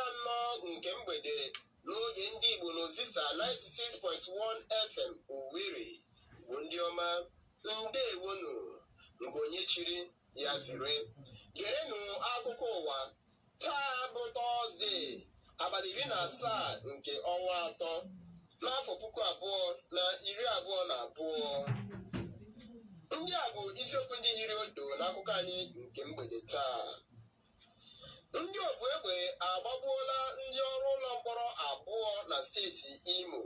anọ nke mgbede n'oge ndị Igbo n'Ozisa 96.1 FM Owerri. Bụ ndị ọma, ndewonu, nke onye chiri ya zere. Gerenụ akụkọ ụwa. Taa bụ Tọzdee, abalị 17 nke ọnwa atọ n'afọ 2022. Ndị a bụ isiokwu ndị hiri odo n'akụkọ anyị nke mgbede taa. Ndị ogbu egbe agbagbuola ndị ọrụ ụlọ mkpọrọ 2 na steeti Imo.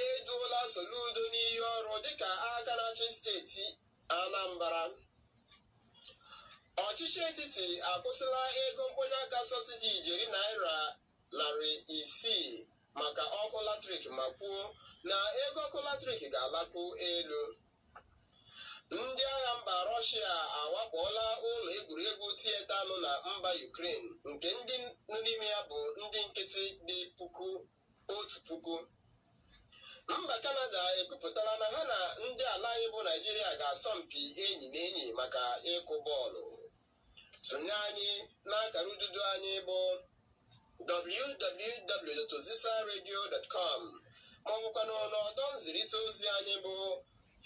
Eduola Soludo n'iyi ọrụ dịka aka na-achị steeti Anambra. Ọchịchị etiti akwụsịla ego mkpọnye aka sọbsidi ijeri naira 600 maka ọkụ latrik ma kwuo na ego ọkụ latrik ga-alakwu elu. Ndị agha mba Rọshia awakpọọla ụlọ egwuregwu tieta nọ na mba Ukraine nke ndị nọ n'ime ya bụ ndị nkịtị dị 1,000. Mba Kanada ekwupụtala na ha na ndị ala anyị bụ Naịjirịa ga-asọ mpi enyi na enyi maka ịkụ bọọlụ. Sonye anyị n'akara ududo anyị bụ www.ozisaradio.com maọbụkwanụ n'ọdọ nzirịta ozi anyị bụ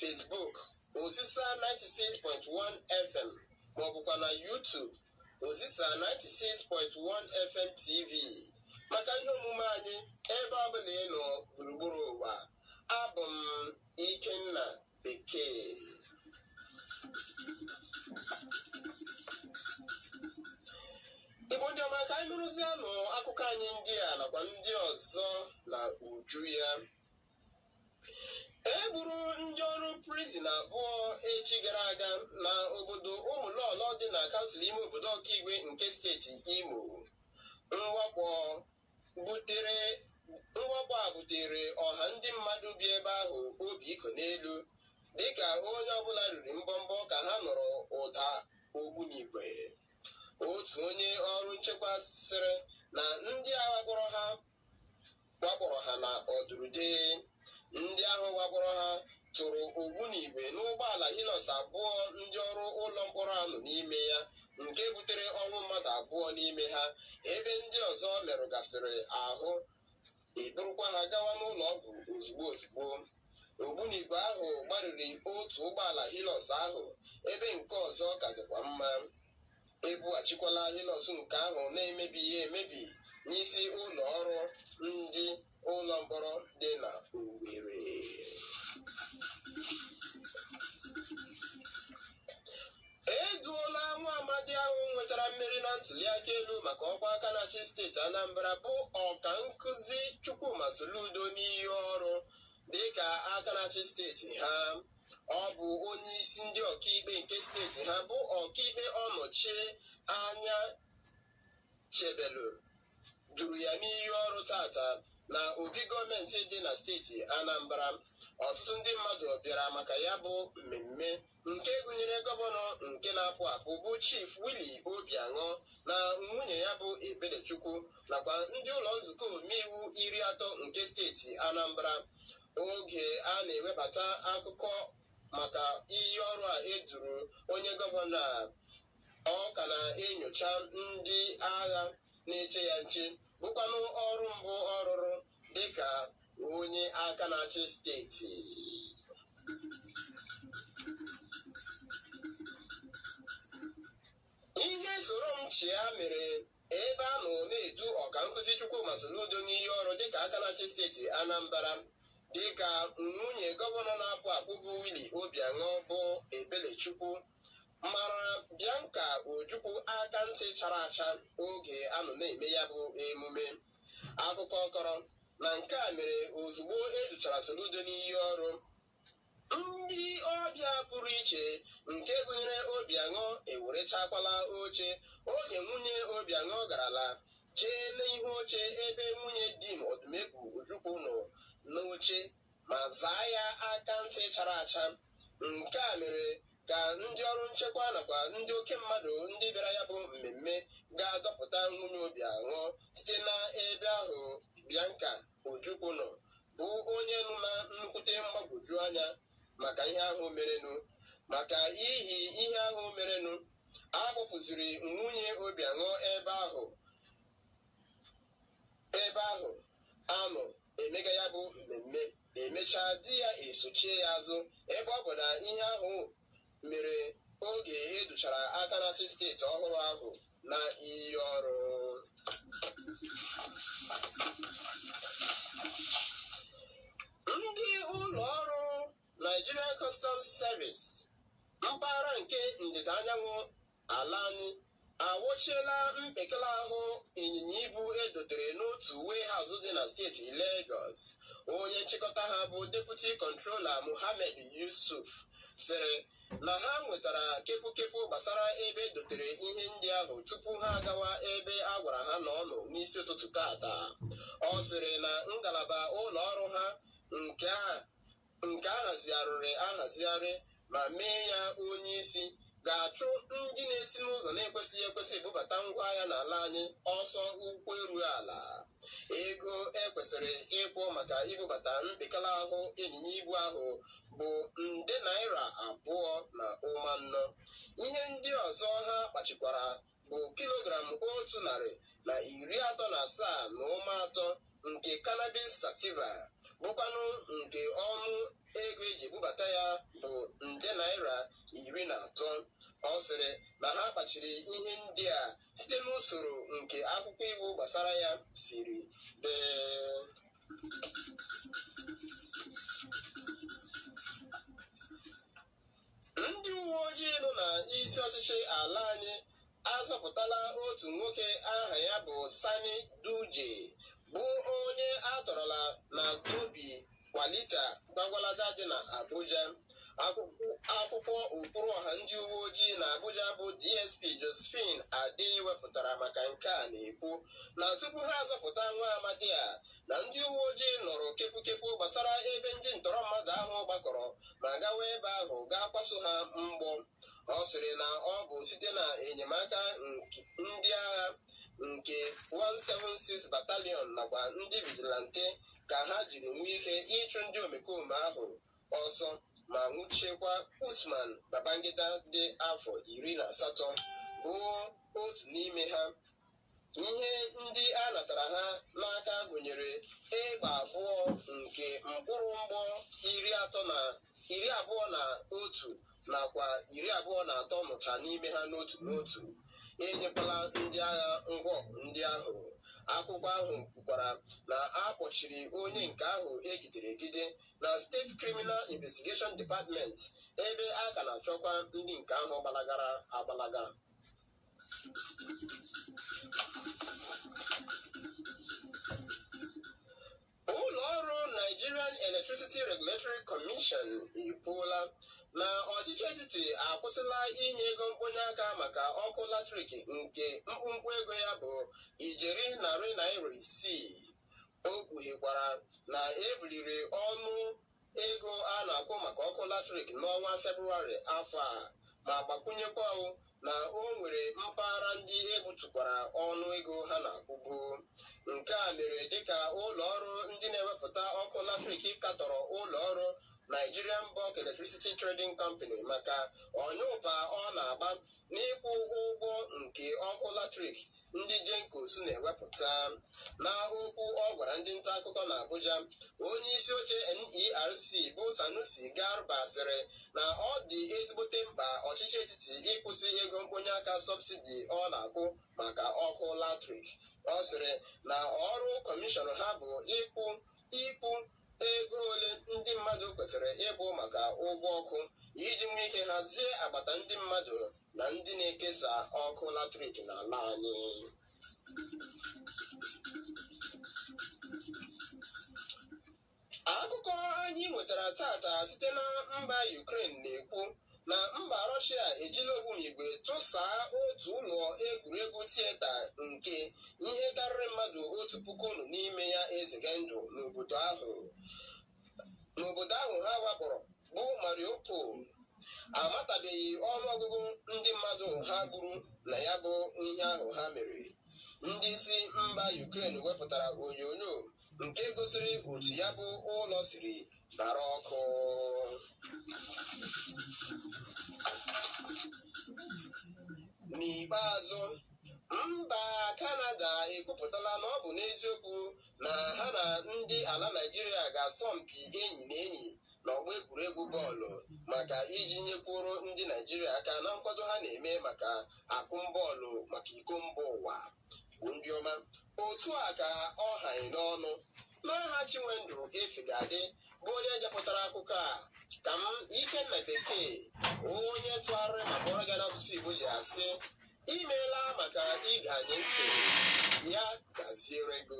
Facebook Ozisa 96.1 FM maọbụkwa na YouTube Ozisa 96.1 FM TV. Maka ihe omume anyị ebe ọbụla ị nọ gburugburu ụwa, abụ m Ikenna Bekee. Igbo ndị ọma, ka anyị nụrụzie anụ akụkọ anyị ndị a nakwa ndị ọzọ na uju ya. E gburu ndị ọrụ prizin 2 echi gara aga na obodo Ụmụlọlọ dị na kansụl ime obodo Ọkigwe nke steeti Imo. Mwakpo a butere ọha ndị mmadụ bi ebe ahụ obi iko n'elu dịka onye ọbụla riri mbọmbọ ka ha nụrụ ụda ogbunigwe. Otu onye ọrụ nchekwa sịrị na ndị agha wakpọrọ ha na ọdụrụde. Ndị ahụ wakpọrọ ha tụrụ ogbunigwe n'ụgbọala Hilux 2 ndị ọrụ ụlọ mkpọrọ nọ n'ime ya, nke butere ọnwụ mmadụ 2 n'ime ha, ebe ndị ọzọ merụgasịrị ahụ. Eburukwa ha gawa n'ụlọ ọgwụ ozugbo. Ogbunigwe ahụ gbariri otu ụgbọala Hilux ahụ, ebe nke ọzọ ka dịkwa mma. Ebughachikwala Hilux nke ahụ na-emebighị emebi n'isi ụlọ ọrụ ndị ụlọ mkpọrọ dị na Owerri. Eduola nwa amadi ahụ nwetara mmeri na ntụliaka elu maka ọkwa aka na-achị steeti Anambra bụ ọka nkụzi Chukwuma Soludo n'iyi ọrụ dịka aka na-achị steeti ha. Ọ bụ onye isi ndị ọkaikpe nke steeti ha bụ ọkaikpe ọnọchie anya Chebelu duru ya n'iyi ọrụ tata na obi gọọmenti dị na steeti Anambra. Ọtụtụ ndị mmadụ bịara maka ya bụ mmemme, nke gụnyere gọvanọ nke na-apụ apụ bụ Chief Willie Obiaṅụ na nwunye ya bụ Ebelechukwu nakwa ndị ụlọ nzukọ omeiwu 30 nke steeti Anambra. Oge a na-ewebata akụkọ maka iyi ọrụ a eduru onye gọvanọ ọ ka na-enyocha ndị agha na-eche ya nche, bụkwanụ ọrụ mbụ ọ rụrụ dịka onye aka na-achị steeti. Ihe soro m chịa mere ebe a nọ na-edu ọka nkụzi Chukwuma Soludo n'iyi ọrụ dịka aka na-achị steeti Anambra, dịka nwunye gọvanọ na-apụ apụ bụ Willie Obiaṅụ bụ Ebelechukwu mara Bianca Ojukwu aka ntị chara acha oge a nọ na-eme ya bụ emume. Akụkọ kọrọ na nke a mere ozugbo educhara Soludo n'iyi ọrụ. Ndị ọbịa pụrụ iche nke gụnyere Obiaṅụ ewerechakwala oche oge nwunye Obiaṅụ garala chee n'ihu oche ebe nwunye di m Odumegwu Ojukwu nọ n'oche ma zaa ya aka ntị chara acha. Nke a mere ka ndị ọrụ nchekwa nakwa ndị oke mmadụ ndị bịara ya bụ mmemme ga-adọpụta nwunye Obiaṅụ site na ebe ahụ Bianca Ojukwu nọ, bụ onye nọ na nnukwute mgbagwoju anya maka ihe ahụ merenụ. Maka ihi ihe ahụ merenụ, a kpọpụziri nwunye Obiaṅụ ebe ahụ ebe ahụ anọ emega ya bụ mmemme. Emechaa di ya esochie ya azụ, ebe ọ bụ na ihe ahụ mere oge educhara aka na-achị steeti ọhụrụ ahụ na iyi ọrụ. Ndị ụlọ ọrụ Nigerian Customs Service mpaghara nke ndịda anyanwụ ala anyị awụchiela mpekele ahụ ịnyịnya ibu edotere n'otu warehouse dị na steeti Lagos. Onye nchịkọta ha bụ Deputy Controller Mohammed Yusuf sịrị na ha nwetara kepụkepụ gbasara ebe edotere ihe ndị ahụ tupu ha agawa ebe a gwara ha na ọ nọ n'isi ụtụtụ tata. Ọ sịrị na ngalaba ụlọ ọrụ ha nke ahazigharịrị ahazigharị ma mee ya onye isi ga-achụ ndị na-esi n'ụzọ na-ekwesịghị ekwesị ebubata ngwa ahịa n'ala anyị ọsọ ụkwụ eru ala. Ego ekwesịrị ịkwụ maka ibubata mpekele ahụ ịnyịnya ibu ahụ bụ nde naira 2.4. Ihe ndị ọzọ ha kpachikwara bụ kilogram 137 nke cannabis sativa, bụkwanụ nke ọnụ ego eji ebubata ya bụ nde naira 13. Ọ sịrị na ha kpachiri ihe ndị a site n'usoro nke akwụkwọ iwu gbasara ya siri dị. Ndị uwe ojii nọ na isi ọchịchị ala anyị azọpụtala otu nwoke aha ya bụ Sani Duje, bụ onye atọrọla na Tobi Kwalita Gbagwalada dị na Abuja. Akwụkwọ ụkpụrụ ọha ndị uwe ojii na Abuja bụ DSP Josephine Ade wepụtara maka nke a na-ekwu na tupu ha azọpụta nwa amadi a, na ndị uwe ojii nọrọ kepụkepụ gbasara ebe ndị ntọrọ mmadụ ahụ gbakọrọ ma gawa ebe ahụ ga-akwaso ha mgbọ. Ọ sịrị na ọ bụ site na enyemaka ndị agha nke 176 Battalion nakwa ndị vigilante ka ha jiri nwee ike ịchụ ndị omekome ahụ ọsọ ma nwụchiekwa Usman Babangida dị afọ 18 bụ otu n'ime ha. Ihe ndị a natara ha n'aka gụnyere egbe 2 nke mkpụrụ mgbọ 21 nakwa 23 nụcha n'ime ha n'otu n'otu. Enyekwala ndị agha ngwa ọgụ ndị ahụ. Akwụkwọ ahụ kwukwara na a kpọchiri onye nke ahụ egidere egide na State Criminal Investigation Department, ebe a ka na-achọkwa ndị nke ahụ gbalagara agbalaga. Ụlọ ọrụ Nigerian Electricity Regulatory Commission ekwuola na ọchịchị etiti akwụsịla inye ego mkponye aka maka ọkụ latrik nke mkpumkpu ego ya bụ ijeri narị naira 6. O kpughekwara na ebuliri ọnụ ego a na-akwụ maka ọkụ latrik n'ọnwa Febụwarị afọ a, ma gbakwunyekwa na o nwere mpaghara ndị ebutukwara ọnụ ego ha na-akwụbu. Nke a mere dịka ụlọ ọrụ ndị na-ewepụta ọkụ latrik katọrọ ụlọ ọrụ Nigerian Bulk Electricity Trading Company maka ọnyụpa ọ na-agba n'ịkwụ ụgwọ nke ọkụ latrik ndị Gencos na-ewepụta. Na okwu ọ gwara ndị nta akụkọ na Abuja, onye isi oche NERC bụ Sanusi Garba sịrị na ọ dị ezigbote mkpa ọchịchị etiti ịkwụsị ego mkponye aka sọbsidi ọ na-akwụ maka ọkụ latrik. Ọ sịrị na ọrụ kọmishọn ha bụ ịkwụ ego ole ndị mmadụ kwesịrị ịbụ maka ụgwọ ọkụ iji nwee ike hazie agbata ndị mmadụ na ndị na-ekesa ọkụ latrik n'ala anyị. Akụkọ anyị nwetara tata site na mba Ukraine na-ekwu na mba Russia ejila ogbunigwe tụsaa otu ụlọ egwuregwu tieta nke ihe karịrị mmadụ 1,000 n'ime ya eziga ndụ n'obodo ahụ ha wakporo bụ Mariupol. Amatabeghị ọnụọgụgụ ndị mmadụ ha gburu na ya bụ ihe ahụ ha mere. Ndị isi mba Ukraine wepụtara onyonyo nke gosiri otu ya bụ ụlọ siri bara ọkụ. N'ikpeazụ, Mba Kanada ekwupụtala na ọ bụ n'eziokwu na ha na ndị ala Naịjirịa ga-asọmpi enyi na enyi n'ọgbọ egwuregwu bọọlụ maka iji nyekwuru ndị Naịjirịa aka na nkwado ha na-eme maka akụmbọọlụ maka iko mba ụwa. Ndị ọma, otu a ka ọ haghị n'ọnụ n'aha Chinwendu Efigadị bụ onye depụtara akụkọ a, ka m Ikenna Bekee onye tụgharịrị ma kpọrọ ga n'asụsụ Igbo ji asị imeela maka ige anyị ntị, ya gaziere gị.